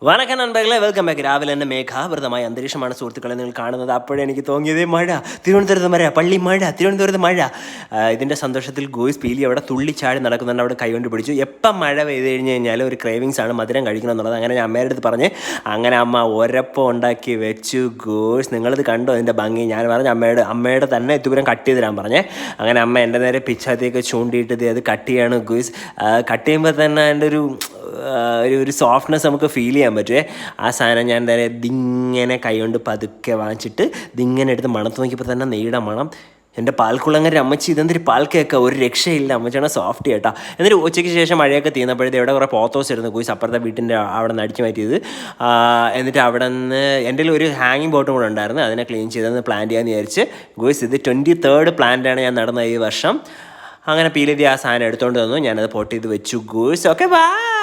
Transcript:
വണക്കം നண்பர்களே, welcome back. രാവിലെ തന്നെ മേഘാവൃതമായ അന്തരീക്ഷമാണ് സുഹൃത്തുക്കളെ നിങ്ങൾ കാണുന്നത്. അപ്പോഴെനിക്ക് തോന്നിയത് മഴ, തിരുവനന്തപുരത്ത് മഴ, പള്ളി മഴ, തിരുവനന്തപുരത്ത് മഴ. ഇതിൻ്റെ സന്തോഷത്തിൽ ഗോയ്സ് പീലി അവിടെ തുള്ളിച്ചാടി നടക്കുന്നുണ്ട്. അവിടെ കൈകൊണ്ട് പിടിച്ചു. എപ്പം മഴ പെയ്ത് കഴിഞ്ഞ് കഴിഞ്ഞാൽ ഒരു ക്രേവിങ്സ് ആണ് മധുരം കഴിക്കണം എന്നുള്ളത്. അങ്ങനെ ഞാൻ അമ്മയുടെ അടുത്ത് പറഞ്ഞ് അങ്ങനെ അമ്മ ഒരപ്പം ഉണ്ടാക്കി വെച്ചു. ഗോയ്സ് നിങ്ങളിത് കണ്ടോ അതിൻ്റെ ഭംഗി? ഞാൻ പറഞ്ഞ അമ്മയുടെ തന്നെ ഇതുവരെ കട്ട് ചെയ്ത് തരാൻ പറഞ്ഞേ. അങ്ങനെ അമ്മ എൻ്റെ നേരെ പിച്ചാത്തേക്ക് ചൂണ്ടിയിട്ട് അത് കട്ട് ചെയ്യാണ്. ഗോയ്സ് കട്ട് ചെയ്യുമ്പോൾ തന്നെ എൻ്റെ ഒരു സോഫ്റ്റ്നെസ് നമുക്ക് ഫീൽ ചെയ്യാൻ പറ്റുമേ. ആ സാധനം ഞാൻ എന്താ ഇതിങ്ങനെ കൈകൊണ്ട് പതുക്കെ വാങ്ങിച്ചിട്ട് ഇതിങ്ങനെ എടുത്ത് മണത്ത് നോക്കിയപ്പോൾ തന്നെ നെയ്യുടെ മണം. എൻ്റെ പാൽക്കുളങ്ങര അമ്മച്ചി ഇതെന്തൊരു പാൽ കേൾക്കുക, ഒരു രക്ഷയില്ല. അമ്മച്ചാണ് സോഫ്റ്റ് കേട്ടോ. എന്നിട്ട് ഉച്ചയ്ക്ക് ശേഷം മഴയൊക്കെ തീർന്നപ്പോഴത്തെ ഇവിടെ കുറേ പോത്തോസ് ഇരുന്ന് പോയി അപ്പുറത്തെ വീട്ടിൻ്റെ അവിടെ നിന്ന് അടിച്ചു മാറ്റിയത്. എന്നിട്ട് അവിടെ നിന്ന് എൻ്റെ ഒരു ഹാങ്ങിങ് ബോട്ടും കൂടെ ഉണ്ടായിരുന്നു. അതിനെ ക്ലീൻ ചെയ്തെന്ന് പ്ലാൻ ചെയ്യാമെന്ന് വിചാരിച്ച്. ഗോയ്സ് ഇത് 23rd പ്ലാന്റാണ് ഞാൻ നടന്നത് ഈ വർഷം. അങ്ങനെ പീലിതി ആ സാധനം എടുത്തുകൊണ്ട് തന്നു. ഞാനത് പൊട്ട് ചെയ്ത് വെച്ചു. ഗോയ്സ് ഓക്കെ ബൈ.